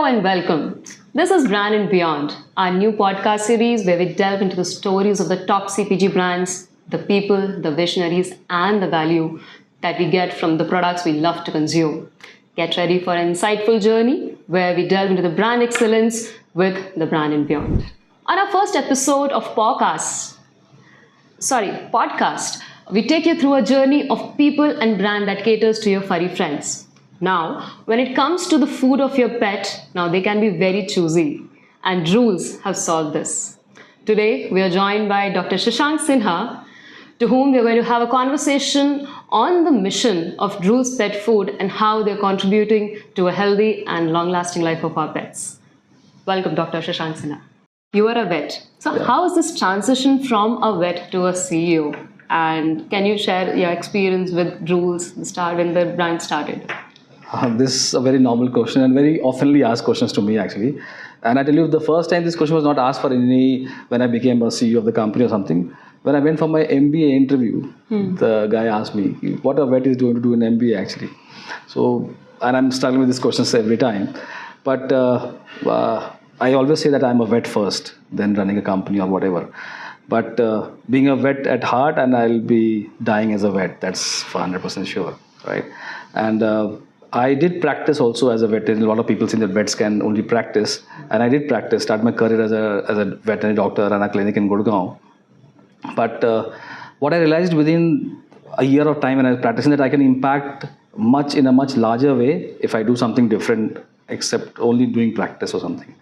and welcome. This is Brand and Beyond, our new podcast series where we delve into the stories of the top CPG brands, the people, the visionaries, and the value that we get from the products we love to consume. Get ready for an insightful journey where we delve into the brand excellence with the Brand and Beyond. On our first episode of podcast, we take you through a journey of people and brand that caters to your furry friends. Now, when it comes to the food of your pet, now they can be very choosy, and Drools have solved this. Today, we are joined by Dr. Shashank Sinha, to whom we are going to have a conversation on the mission of Drools Pet Food and how they're contributing to a healthy and long-lasting life of our pets. Welcome, Dr. Shashank Sinha. You are a vet. So how is this transition from a vet to a CEO? And can you share your experience with Drools, the start when the brand started? This is a very normal question and very oftenly asked questions to me actually. And I tell you, the first time this question was not asked for when I became a CEO of the company or something. When I went for my MBA interview, the guy asked me, what a vet is going to do in MBA actually. So, and I'm struggling with these questions every time. But I always say that I'm a vet first, then running a company or whatever. But being a vet at heart, and I'll be dying as a vet, that's 100% sure, right? And I did practice also as a veterinarian. A lot of people think that vets can only practice, and I did practice, start my career as a veterinary doctor, run a clinic in Gurgaon. But what I realized within a year of time when I was practicing, that I can impact in a much larger way if I do something different except only doing practice or something.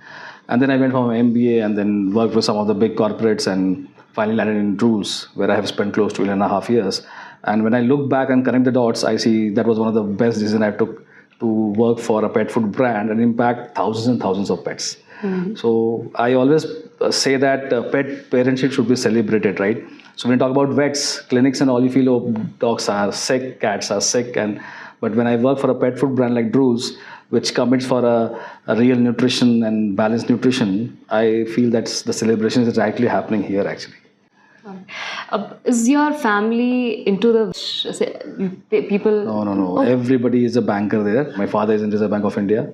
And then I went for my MBA and then worked with some of the big corporates and finally landed in Drools, where I have spent close to 1.5 years. And when I look back and connect the dots, I see that was one of the best decisions I took to work for a pet food brand and impact thousands and thousands of pets. So I always say that pet parentship should be celebrated, right? So when you talk about vets, clinics and all, you feel, oh, dogs are sick, cats are sick. But when I work for a pet food brand like Drools, which commits for a real nutrition and balanced nutrition, I feel that the celebration is actually happening here actually. Is your family into the people? No. Everybody is a banker there. My father is in Reserve Bank of India,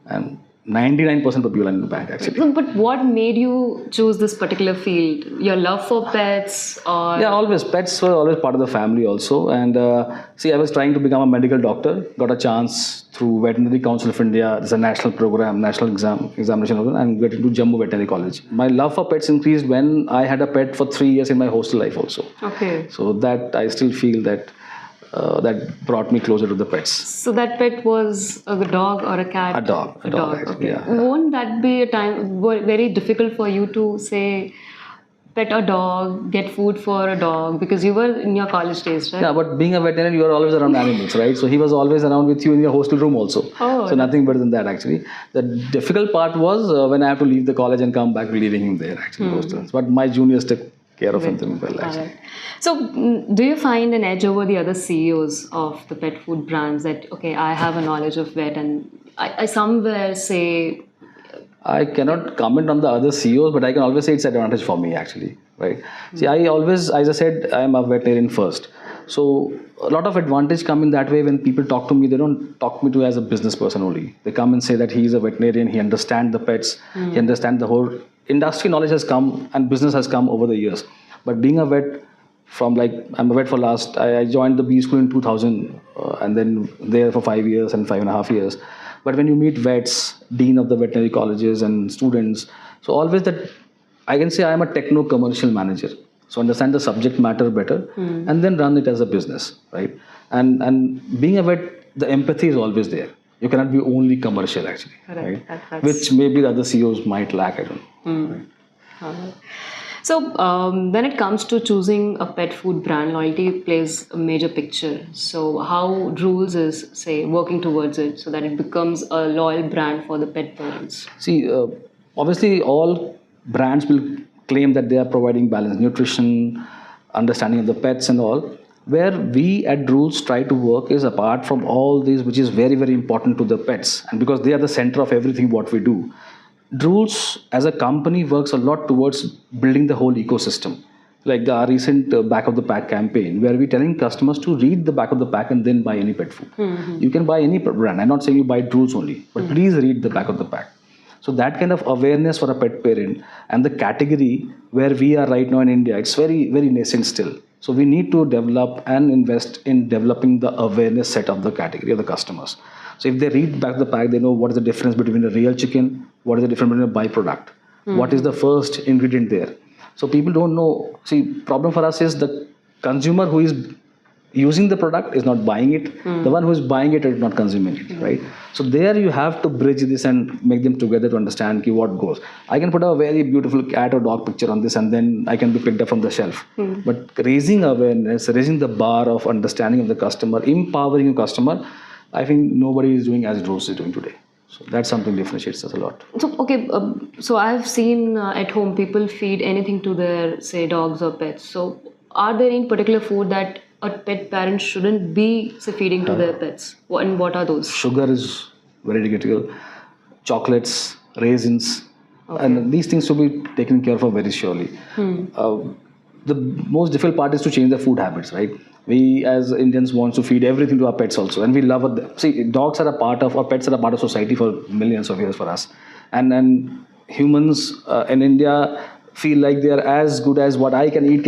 and 99% of people are in the bank actually. But what made you choose this particular field? Your love for pets, or? Yeah, always. Pets were always part of the family also. And I was trying to become a medical doctor. Got a chance through Veterinary Council of India. There's a national program, national examination, and get into Jammu Veterinary College. My love for pets increased when I had a pet for 3 years in my hostel life also. Okay. So that I still feel that that brought me closer to the pets. So that pet was a dog or a cat? A dog. Actually, okay. Yeah. Won't that be a time very difficult for you to say, pet a dog, get food for a dog, because you were in your college days, right? Yeah, but being a veterinarian, you are always around animals, right? So he was always around with you in your hostel room also. Oh, so nothing better than that actually. The difficult part was when I have to leave the college and come back, leaving him there actually. Hostels. But my juniors took care of him well actually. Right. So do you find an edge over the other CEOs of the pet food brands that, okay, I have a knowledge of vet, and I somewhere say... I cannot comment on the other CEOs, but I can always say it's an advantage for me actually, right? See, I always, as I said, I am a veterinarian first. So a lot of advantage come in that way. When people talk to me, they don't talk to me as a business person only. They come and say that he is a veterinarian, he understands the pets, he understands the whole industry knowledge has come and business has come over the years. But being a vet, I'm a vet for I joined the B school in 2000 and then there for 5 years and 5.5 years. But when you meet vets, dean of the veterinary colleges and students, so always that I can say I am a techno-commercial manager. So understand the subject matter better and then run it as a business, right? And being a vet, the empathy is always there. You cannot be only commercial actually, right? Which maybe the other CEOs might lack, I don't know. Right. So when it comes to choosing a pet food brand, loyalty plays a major picture. So how Drools is, say, working towards it so that it becomes a loyal brand for the pet parents? See, obviously all brands will claim that they are providing balanced nutrition, understanding of the pets and all. Where we at Drools try to work is apart from all these, which is very, very important to the pets. And because they are the center of everything what we do. Drools as a company works a lot towards building the whole ecosystem. Like our recent back of the pack campaign, where we're telling customers to read the back of the pack and then buy any pet food. You can buy any brand. I'm not saying you buy Drools only, but please read the back of the pack. So that kind of awareness for a pet parent and the category where we are right now in India, it's very, very nascent still. So we need to develop and invest in developing the awareness set of the category of the customers. So if they read back the pack, they know what is the difference between a real chicken, what is the difference between a byproduct, what is the first ingredient there. So people don't know. See, problem for us is the consumer who is using the product is not buying it. The one who is buying it is not consuming it, right? So there you have to bridge this and make them together to understand ki what goes. I can put a very beautiful cat or dog picture on this and then I can be picked up from the shelf. But raising awareness, raising the bar of understanding of the customer, empowering a customer, I think nobody is doing as Drools is doing today. So that's something differentiates us a lot. So, okay, so I've seen at home people feed anything to their, say, dogs or pets. So, are there any particular food that a pet parent shouldn't be, say, feeding to their pets? And what are those? Sugar is very critical. Chocolates, raisins, and these things should be taken care of very surely. The most difficult part is to change the food habits, right? We as Indians want to feed everything to our pets also, and we love it. See, dogs are a part of, or pets are a part of society for millions of years for us, and humans in India feel like they are as good as what I can eat.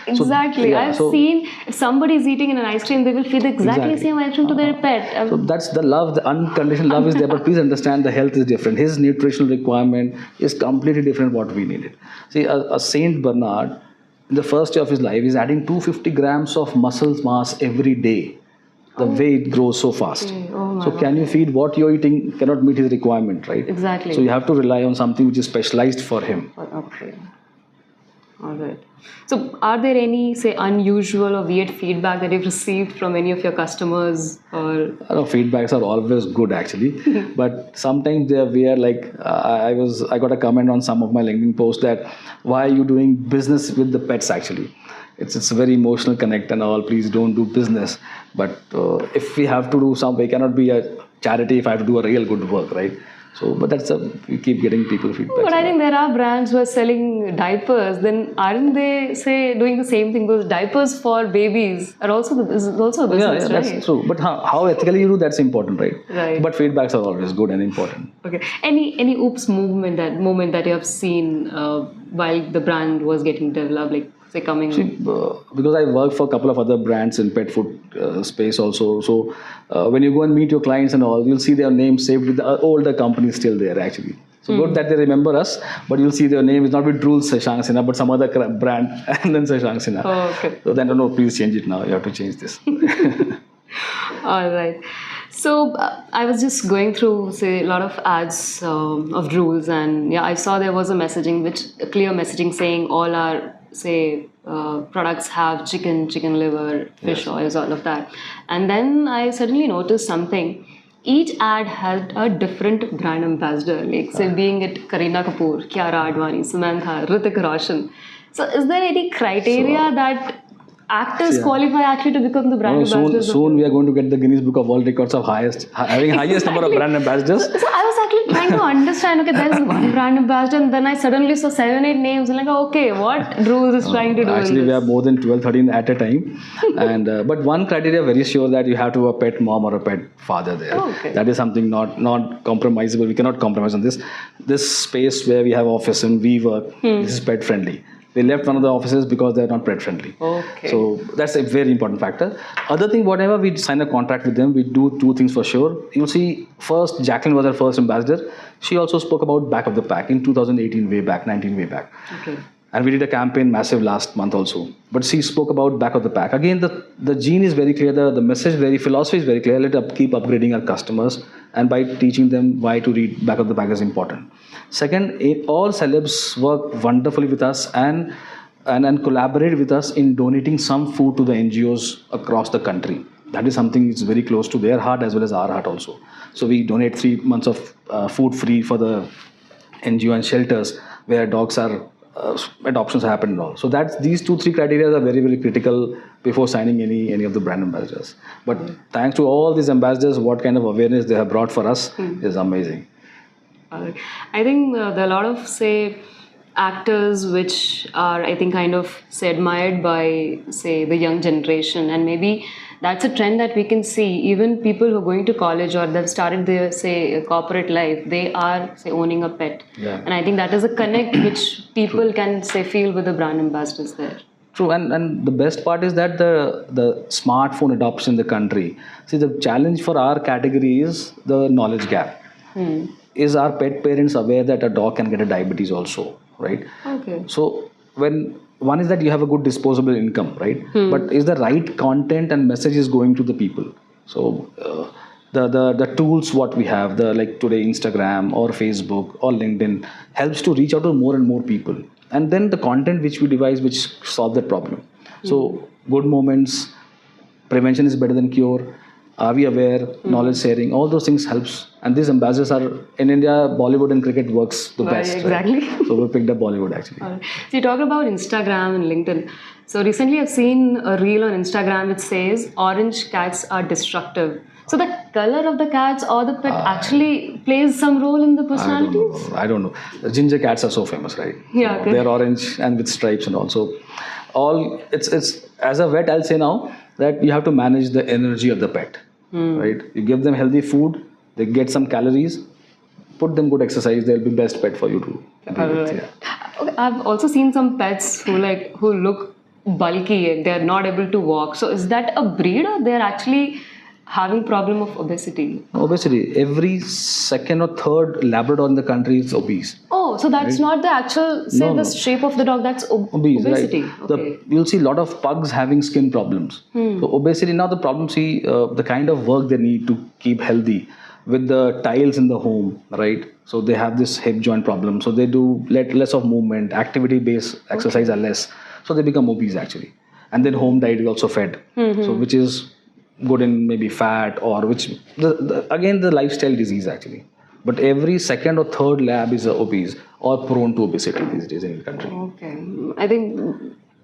Exactly. So, yeah, I've seen if somebody is eating an ice cream, they will feed exactly the same ice cream to their pet. So that's the love, the unconditional love is there, but please understand the health is different. His nutritional requirement is completely different what we needed. See, a Saint Bernard, in the first year of his life, is adding 250 grams of muscle mass every day. The way it grows so fast. So can you feed what you're eating cannot meet his requirement, right? Exactly. So you have to rely on something which is specialized for him. Okay. All right. So, are there any, say, unusual or weird feedback that you've received from any of your customers? Or I know feedbacks are always good actually, but sometimes they are weird. Like I got a comment on some of my LinkedIn posts that why are you doing business with the pets actually? It's a very emotional connect and all. Please don't do business. But if we have to do something, it cannot be a charity if I have to do a real good work, right? So, but we keep getting people feedback. But I think there are brands who are selling diapers. Then aren't they, say, doing the same thing? Those diapers for babies are also a business, Yeah, right? that's true. But how ethically you do, that's important, right? Right. But feedbacks are always good and important. Okay. Any oops moment that you have seen while the brand was getting developed, like say coming. See, because I work for a couple of other brands in pet food space also. So when you go and meet your clients and all, you'll see their names saved with the older companies still there actually. So good that they remember us, but you'll see their name is not with Drools Shashank Sinha, but some other brand and then Shashank Sinha. Oh, okay. So then, no, please change it now. You have to change this. All right. So I was just going through, say, a lot of ads of Drools, and yeah, I saw there was a clear messaging saying all our, say, products have chicken liver, fish oils, all of that. And then I suddenly noticed something. Each ad had a different brand ambassador, like say being it Kareena Kapoor, Kiara Advani, Samantha, Hrithik Roshan. So is there any criteria that actors qualify actually to become the brand ambassadors? Soon we are going to get the Guinness Book of World Records of having highest number of brand ambassadors. So I was actually trying to understand, okay, there's one brand ambassador, and then I suddenly saw 7-8 names, and like, okay, what Drools is trying to do? Actually, we have more than 12, 13 at a time. And but one criteria very sure that you have to have a pet mom or a pet father there. Okay. That is something not compromisable. We cannot compromise on this. This space where we have office and we work, this is pet friendly. We left one of the offices because they're not pet friendly. Okay. So that's a very important factor. Other thing, whatever we sign a contract with them, we do two things for sure. You'll see, first, Jacqueline was our first ambassador. She also spoke about back of the pack in 2018 way back, 19 way back. Okay. And we did a campaign massive last month also. But she spoke about back of the pack. Again, the gene is very clear, the message, philosophy is very clear. Let's keep upgrading our customers, and by teaching them why to read back of the pack is important. Second, all celebs work wonderfully with us and collaborate with us in donating some food to the NGOs across the country. That is something that's very close to their heart as well as our heart also. So we donate 3 months of food free for the NGO and shelters where dogs are adoptions happen and all. So that's these 2-3 criteria are very, very critical before signing any of the brand ambassadors. But thanks to all these ambassadors, what kind of awareness they have brought for us is amazing. I think there are a lot of, say, actors which are, I think, kind of, say, admired by, say, the young generation, and maybe that's a trend that we can see. Even people who are going to college or they've started their, say, corporate life, they are, say, owning a pet. Yeah. And I think that is a connect which people can, say, feel with the brand ambassadors there. True, and the best part is that the smartphone adoption in the country. See, the challenge for our category is the knowledge gap. Is our pet parents aware that a dog can get a diabetes also, right? Okay. So when one is that you have a good disposable income, right? But is the right content and message is going to the people? So the tools what we have, the like today Instagram or Facebook or LinkedIn helps to reach out to more and more people, and then the content which we devise which solve that problem. So good moments, prevention is better than cure. Are we aware? Knowledge sharing, all those things helps. And these ambassadors are in India. Bollywood and cricket works the best. Exactly. Right? So we picked up Bollywood actually. So you talk about Instagram and LinkedIn. So recently I've seen a reel on Instagram which says orange cats are destructive. So the color of the cats or the pet actually plays some role in the personalities? I don't know. The ginger cats are so famous, right? Yeah, okay. They're orange and with stripes and also all. It's as a vet, I'll say now that you have to manage the energy of the pet, right? You give them healthy food, they get some calories, put them good exercise, they'll be best pet for you to be with. Yeah. Okay, I've also seen some pets who look bulky and they're not able to walk. So is that a breed or they're actually having problem of obesity? Obesity. Every second or third Labrador in the country is obese. Oh, so that's not the actual, say, No, the no. shape of the dog, that's obesity. Right? Okay. You'll see a lot of pugs having skin problems. So obesity, now the problem, see, the kind of work they need to keep healthy with the tiles in the home, right? So they have this hip joint problem. So they do less of movement, activity-based exercise are less. So they become obese actually. And then home diet is also fed. So which is good in maybe fat or which, again, the lifestyle disease actually. But every second or third lab is obese or prone to obesity these days in the country. Okay. I think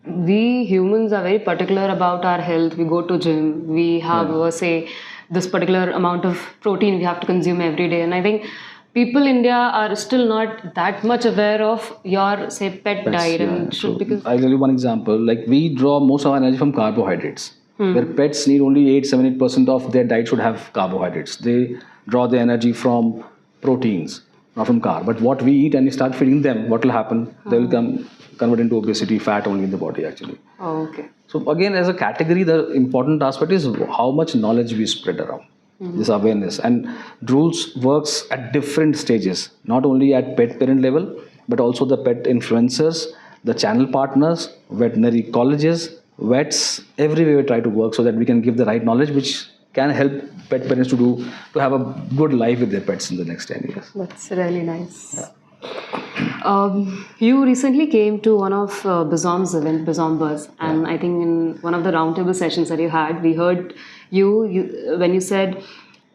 we humans are very particular about our health. We go to gym. We have, say, this particular amount of protein we have to consume every day. And I think people in India are still not that much aware of your, say, pet diet. And So because I'll tell you one example. Like we draw most of our energy from carbohydrates. Where pets need only 8-7% of their diet should have carbohydrates. They draw the energy from proteins, not from carb. But what we eat and you start feeding them, what will happen? They will convert into obesity, fat only in the body actually. oh, okay. So again, as a category, the important aspect is how much knowledge we spread around. This awareness. And Drools works at different stages, not only at pet parent level, but also the pet influencers, the channel partners, veterinary colleges, vets, everywhere we try to work so that we can give the right knowledge which can help pet parents to have a good life with their pets in the next 10 years. That's really nice. You recently came to one of Bizom's event, Bizom Buzz, and I think in one of the roundtable sessions that you had, we heard you when you said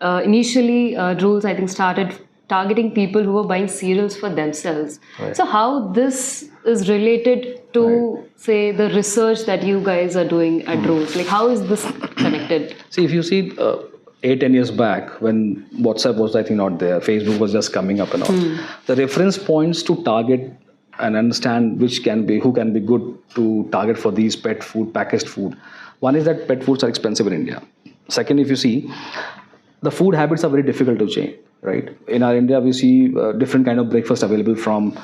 initially Drools, I think, started targeting people who were buying cereals for themselves. Right. So how this is related to, say, the research that you guys are doing at Drools? Like, how is this connected? See, if you see 8-10 years back when WhatsApp was, I think, not there, Facebook was just coming up and all, the reference points to target and understand who can be good to target for these pet food, packaged food. One is that pet foods are expensive in India. Second, if you see, the food habits are very difficult to change, right? In our India, we see different kind of breakfast available from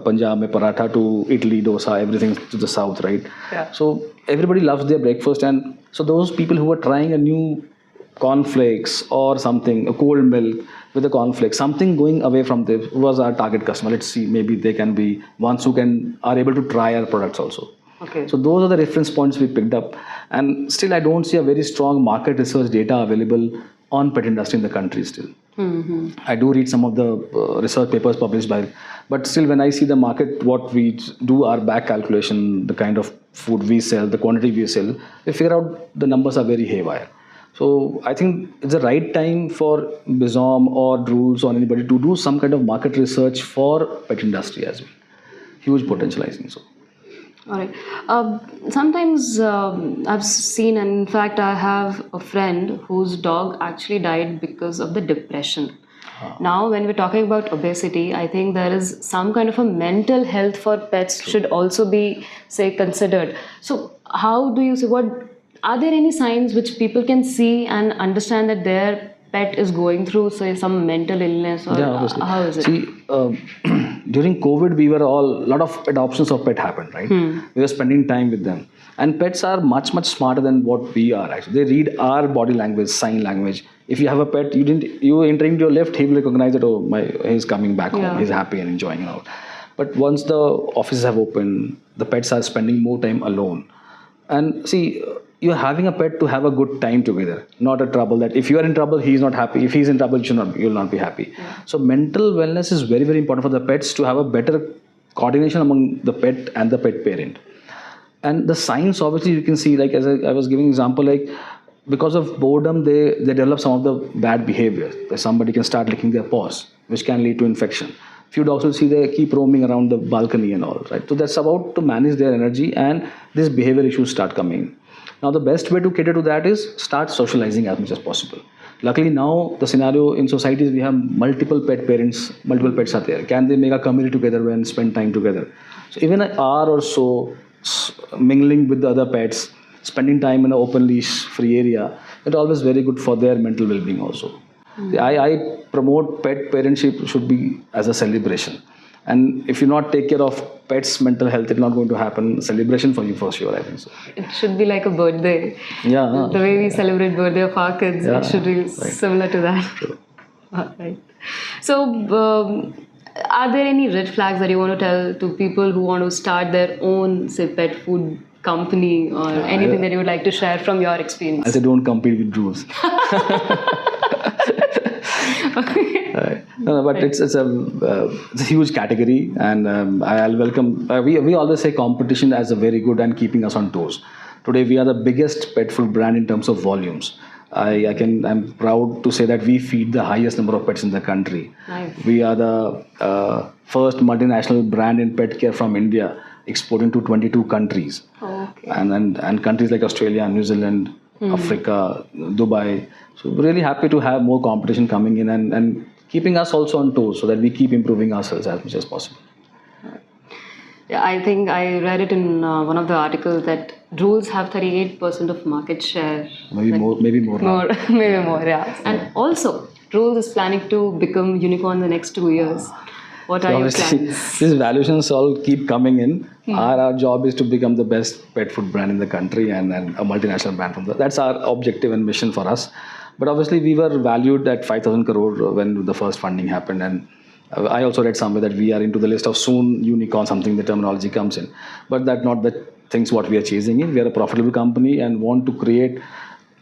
Punjab mein paratha to Italy, dosa, everything to the south, right? Yeah. So everybody loves their breakfast, and so those people who are trying a new cornflakes or something, a cold milk with a cornflake, something going away from this was our target customer. Let's see, maybe they can be ones who are able to try our products also. Okay. So those are the reference points we picked up, and still I don't see a very strong market research data available on pet industry in the country still. I do read some of the research papers published by, but still when I see the market, what we do our back calculation, the kind of food we sell, the quantity we sell, we figure out the numbers are very haywire. So I think it's the right time for Bizom or Drools or anybody to do some kind of market research for pet industry as well. Huge potential, I think so. All right. Sometimes I've seen, and in fact, I have a friend whose dog actually died because of the depression. Now, when we're talking about obesity, I think there is some kind of a mental health for pets should also be, say, considered. So, how do you see, what Are there any signs which people can see and understand that their pet is going through, say, some mental illness, or Yeah, obviously. how is it? See, during COVID, we were a lot of adoptions of pet happened, right? We were spending time with them. And pets are much, much smarter than what we are actually. They read our body language, sign language. If you have a pet, you entering to your left, he will recognize that, oh, he's coming back home, he's happy and enjoying it out. But once the offices have opened, the pets are spending more time alone. And see, you're having a pet to have a good time together, not a trouble that if you are in trouble, he's not happy. If he's in trouble, you'll not be happy. So mental wellness is very, very important for the pets to have a better coordination among the pet and the pet parent. And the signs, obviously, you can see, like as I was giving example, like because of boredom, they develop some of the bad behavior. That somebody can start licking their paws, which can lead to infection. Few dogs will see they keep roaming around the balcony and all, right? So that's about to manage their energy, and these behavior issues start coming. Now, the best way to cater to that is start socializing as much as possible. Luckily, now the scenario in societies, we have multiple pet parents, multiple pets are there. Can they make a community together and spend time together? So even an hour or so mingling with the other pets, spending time in an open leash free area, it's always very good for their mental well-being also. I promote pet parentship should be as a celebration. And if you not take care of pets' mental health, it's not going to happen. Celebration for you for sure, I think so. It should be like a birthday. Yeah. The way we celebrate birthday of our kids, Yeah, it should be similar to that. Alright. So, are there any red flags that you want to tell to people who want to start their own, say, pet food company, or anything that you would like to share from your experience? I say don't compete with Drools. No, but it's a huge category, and I'll welcome. We always say competition as a very good and keeping us on toes. Today we are the biggest pet food brand in terms of volumes. I'm proud to say that we feed the highest number of pets in the country. Nice. We are the first multinational brand in pet care from India, exporting to 22 countries. Okay. And countries like Australia, New Zealand, Africa, Dubai. So we're really happy to have more competition coming in and keeping us also on toes so that we keep improving ourselves as much as possible. Yeah, I think I read it in one of the articles that Drools have 38% of market share. Maybe more. Now. Maybe more, yeah. And also, Drools is planning to become unicorn in the next 2 years. What are your plans? These valuations all keep coming in. Our job is to become the best pet food brand in the country and a multinational brand from that's our objective and mission for us. But obviously, we were valued at 5,000 crore when the first funding happened, and I also read somewhere that we are into the list of soon unicorn, something the terminology comes in. But that's not the things what we are chasing in. We are a profitable company and want to create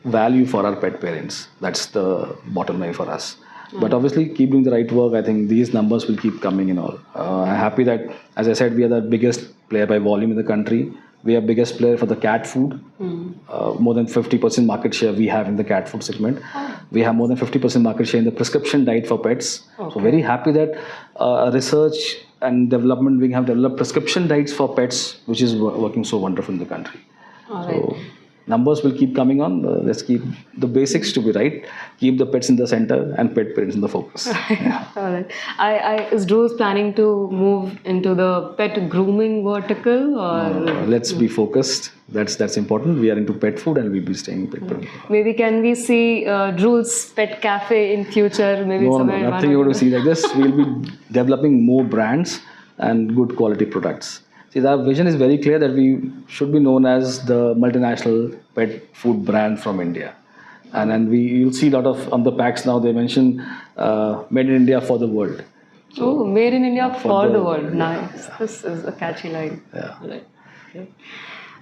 value for our pet parents. That's the bottom line for us. But obviously, keep doing the right work. I think these numbers will keep coming in all. I'm happy that, as I said, we are the biggest player by volume in the country. We are biggest player for the cat food. More than 50% market share we have in the cat food segment. We have more than 50% market share in the prescription diet for pets. So very happy that research and development, we have developed prescription diets for pets, which is working so wonderful in the country. All So right. numbers will keep coming on. Let's keep the basics to be right. Keep the pets in the center and pet parents in the focus. All right. Is Drools planning to move into the pet grooming vertical, or Let's be focused. That's important. We are into pet food and we'll be staying pet food. maybe can we see Drools Pet Cafe in future? Maybe No, somewhere in nothing you're going to see like this. We'll be developing more brands and good quality products. See, the vision is very clear that we should be known as the multinational pet food brand from India. And then you'll see a lot of, on the packs now, they mention made in India for the world. Oh, made in India for the world. yeah. Nice. This is a catchy line. Yeah. Right. Okay.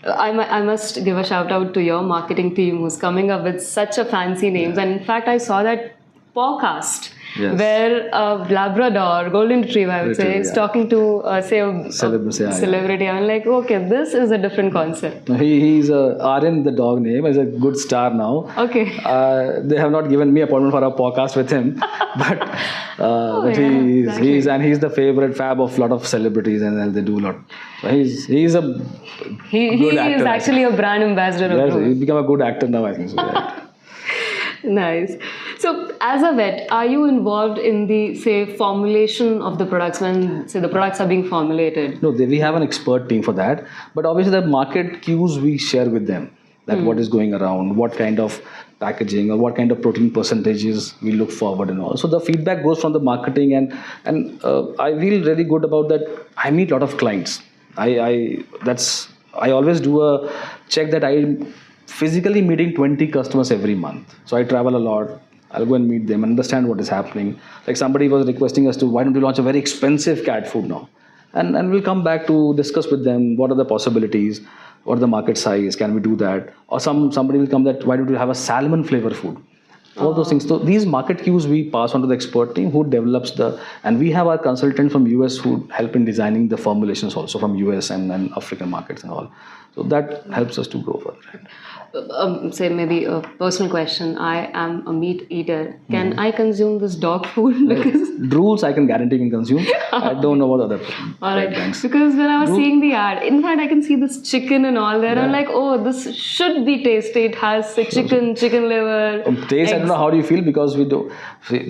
I must give a shout out to your marketing team who's coming up with such a fancy names. And in fact, I saw that podcast where a Labrador, Golden Retriever, I would say, is talking to, say, a celebrity. I'm like, okay, this is a different concept. He's Aryan, the dog name, is a good star now. Okay. They have not given me appointment for a podcast with him, but he's the favorite fab of a lot of celebrities, and they do a lot. He's a he is actually a brand ambassador. Yes, he's become a good actor now, I think so. Yeah. Nice. So, as a vet, are you involved in the, say, formulation of the products when, say, the products are being formulated? No, we have an expert team for that. But obviously, the market cues we share with them. that what is going around, what kind of packaging or what kind of protein percentages we look forward and all. So the feedback goes from the marketing, and I feel really good about that. I meet a lot of clients. I always do a check that I physically meeting 20 customers every month. So I travel a lot. I'll go and meet them, understand what is happening. Like somebody was requesting us to, why don't we launch a very expensive cat food now? And we'll come back to discuss with them what are the possibilities, what are the market size, can we do that? Or somebody will come that, why don't we have a salmon flavor food? All those things. So these market cues we pass on to the expert team who develops and we have our consultant from US who help in designing the formulations also from US and African markets and all. So that helps us to grow further. Say maybe a personal question. I am a meat eater. Can I consume this dog food? Because Drools I can guarantee can consume. I don't know what other. all right. Because when I was seeing the ad, in fact, I can see this chicken and all there. I'm like, oh, this should be tasty. It has a chicken liver. Taste, I don't know how do you feel because we do.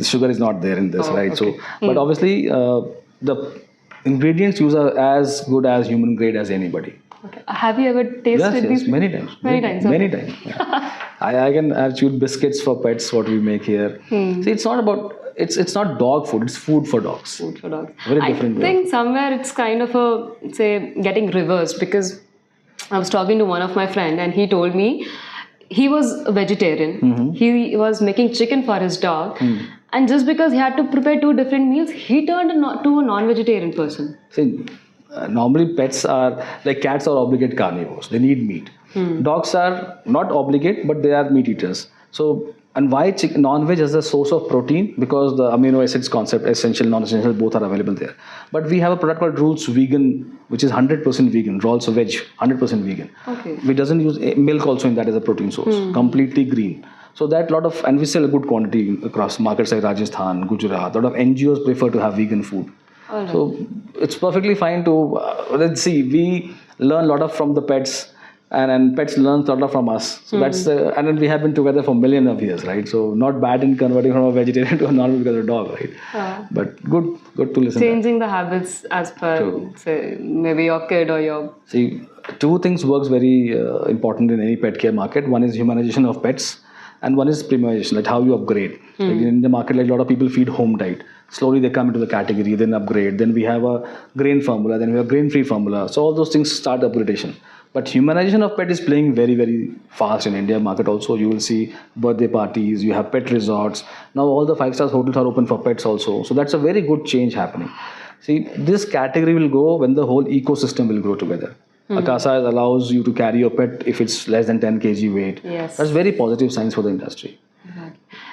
Sugar is not there in this, right? Okay. So, but obviously, the ingredients used are as good as human grade as anybody. Okay. Have you ever tasted these? Yes, many times. Many times. Many times. Yeah. I've chewed biscuits for pets. What we make here. See, it's not about. It's not dog food. It's food for dogs. Food for dogs. Very different. I think somewhere it's kind of getting reversed because I was talking to one of my friend and he told me he was a vegetarian. He was making chicken for his dog. And just because he had to prepare 2 different meals, he turned to a non-vegetarian person. See, normally pets are like cats are obligate carnivores. They need meat. Dogs are not obligate, but they are meat eaters. So, and why non-veg as a source of protein? Because the amino acids concept, essential, non-essential, both are available there. But we have a product called Drools Vegan, which is 100% vegan. Drools veg, 100% vegan. Okay. We doesn't use milk also in that as a protein source. Completely green. So that and we sell a good quantity across markets like Rajasthan, Gujarat. A lot of NGOs prefer to have vegan food. Right. So it's perfectly fine to, let's see, we learn a lot from the pets and pets learn a lot from us. So that's, and then we have been together for millions of years, right? So not bad in converting from a vegetarian to a non-veg because of a dog, right? But good to listen. Changing the habits as per, say, maybe your kid or your... See, 2 things works very important in any pet care market. One is humanization of pets. And one is premiumization, like how you upgrade. Like in the market, like a lot of people feed home diet. Slowly they come into the category, then upgrade. Then we have a grain formula, then we have grain-free formula. So all those things start upgradation. But humanization of pet is playing very, very fast in India market also. You will see birthday parties, you have pet resorts. Now all the 5-star hotels are open for pets also. So that's a very good change happening. See, this category will grow when the whole ecosystem will grow together. Akasa allows you to carry your pet if it's less than 10 kg weight. Yes. That's very positive signs for the industry.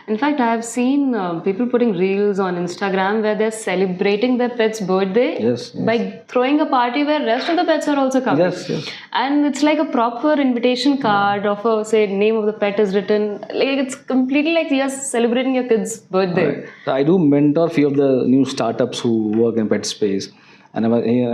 In fact, I have seen people putting reels on Instagram where they're celebrating their pet's birthday by throwing a party where rest of the pets are also coming. Yes. And it's like a proper invitation card of a, say, name of the pet is written. Like it's completely like you're celebrating your kid's birthday. Right. So I do mentor few of the new startups who work in pet space. And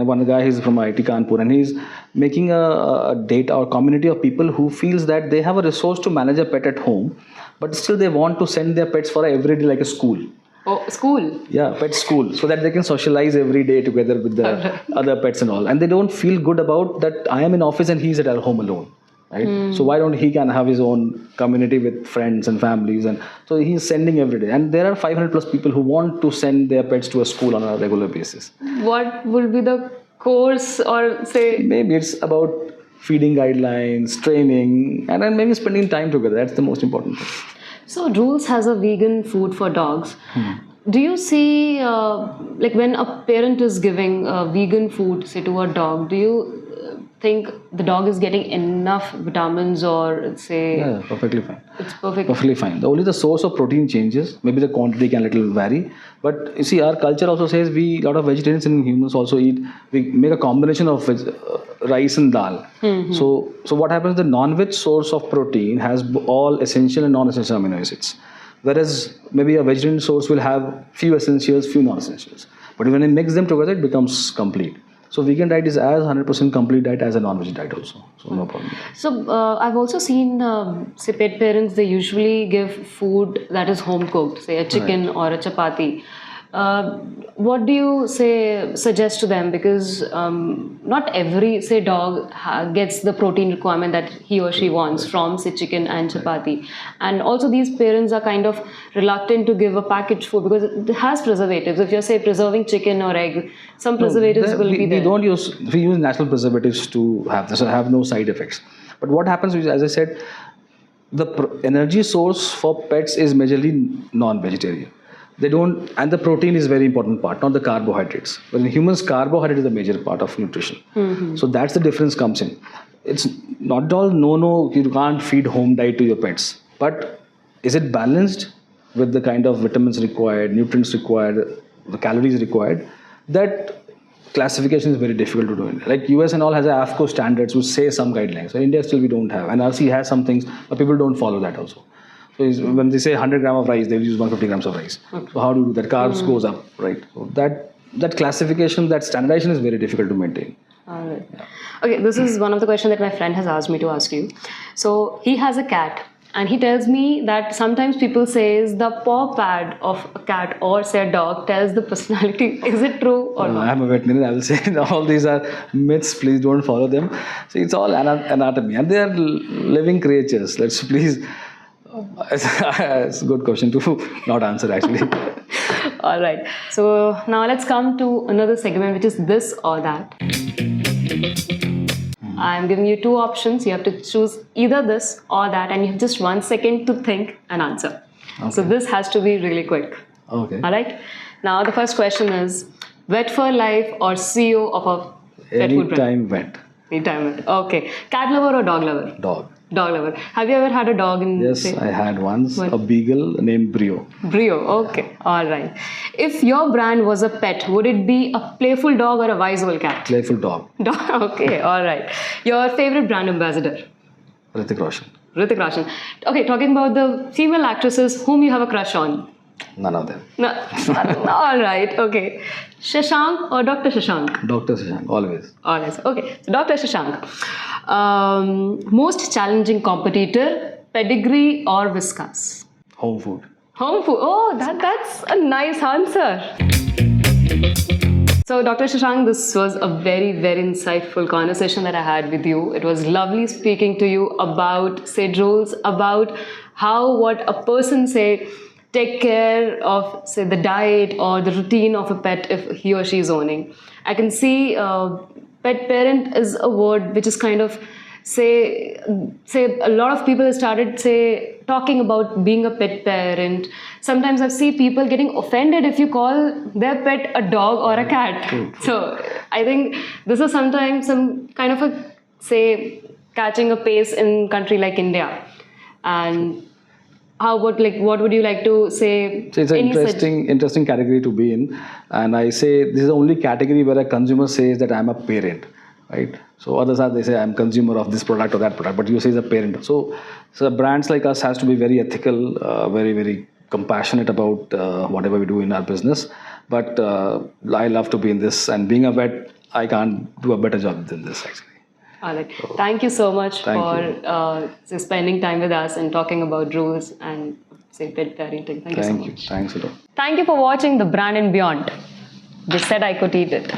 one guy, he's from IT Kanpur, and he's making a data or community of people who feels that they have a resource to manage a pet at home, but still they want to send their pets for every day like a school. Oh, school? Yeah, pet school, so that they can socialize every day together with the other pets and all. And they don't feel good about that I am in office and he's at home alone. Right? So why don't he can have his own community with friends and families, and so he's sending every day. And there are 500 plus people who want to send their pets to a school on a regular basis. What will be the course, or say? Maybe it's about feeding guidelines, training, and then maybe spending time together. That's the most important thing. So Drools has a vegan food for dogs. Do you see, like when a parent is giving vegan food, say, to a dog, do you think the dog is getting enough vitamins, or say... Yeah, perfectly fine. It's perfect. Perfectly fine. Only the source of protein changes. Maybe the quantity can little vary. But you see, our culture also says a lot of vegetarians and humans also eat. We make a combination of rice and dal. So what happens? The non-veg source of protein has all essential and non-essential amino acids. Whereas maybe a vegetarian source will have few essentials, few non-essentials. But when you mix them together, it becomes complete. So vegan diet is as 100% complete diet as a non-veg diet also. So no problem. So I've also seen, say, pet parents, they usually give food that is home cooked, say a chicken or a chapati. what do you suggest to them? Because not every dog gets the protein requirement that he or she wants from chicken and chapati, and also these parents are kind of reluctant to give a packaged food because it has preservatives. If you're preserving chicken or egg, some preservatives will be there. We use natural preservatives to have this, have no side effects. But what happens is, as I said, the energy source for pets is majorly non-vegetarian. They don't, and the protein is very important part, not the carbohydrates. But in humans, carbohydrate is a major part of nutrition. So that's the difference comes in. It's not all no, you can't feed home diet to your pets. But is it balanced with the kind of vitamins required, nutrients required, the calories required? That classification is very difficult to do. Like US and all has a AFCO standards which say some guidelines. So India still we don't have. And RC has some things, but people don't follow that also. So when they say 100 grams of rice, they will use 150 grams of rice. So how do you do that? Carbs goes up, right? So that classification, that standardization is very difficult to maintain. All right. Yeah. Okay, this is one of the questions that my friend has asked me to ask you. So he has a cat. And he tells me that sometimes people say the paw pad of a cat or a dog tells the personality. Is it true or not? I'm a veterinarian. I will say all these are myths. Please don't follow them. So it's all anatomy. And they are living creatures. Let's please... It's a good question to not answer actually. All right. So now let's come to another segment, which is this or that. I'm giving you two options. You have to choose either this or that, and you have just 1 second to think and answer. Okay. So this has to be really quick. Okay. All right. Now the first question is: vet for life or CEO of a pet food brand? Anytime vet. Anytime vet. Okay. Cat lover or dog lover? Dog. Dog lover. Have you ever had a dog in? Yes, I had once. A beagle named Brio. Brio. Okay. All right. If your brand was a pet, would it be a playful dog or a wise old cat? Playful dog. Dog. Okay. All right. Your favorite brand ambassador? Hrithik Roshan. Hrithik Roshan. Okay. Talking about the female actresses whom you have a crush on. None of them. No. All right. Okay. Shashank or Dr. Shashank? Dr. Shashank, always. Always. Okay. So Dr. Shashank. Most challenging competitor, pedigree or Whiskas? Home food. Home food. Oh, that's a nice answer. So, Dr. Shashank, this was a very, very insightful conversation that I had with you. It was lovely speaking to you about, Drools, about what a person, take care of, the diet or the routine of a pet if he or she is owning. I can see pet parent is a word which is kind of, a lot of people started, talking about being a pet parent. Sometimes I see people getting offended if you call their pet a dog or a cat. So I think this is sometimes some kind of a, catching a pace in country like India. And how about, what would you like to say? So it's an interesting category to be in. And I say this is the only category where a consumer says that I'm a parent, right? So others they say I'm consumer of this product or that product, but you say as a parent. So brands like us has to be very ethical, very, very compassionate about whatever we do in our business. But I love to be in this, and being a vet, I can't do a better job than this actually. All right. Thank you so much for spending time with us and talking about Drools and pet parenting. Thank you so much. Thanks a lot. Thank you for watching The Brand and Beyond. They said I could eat it.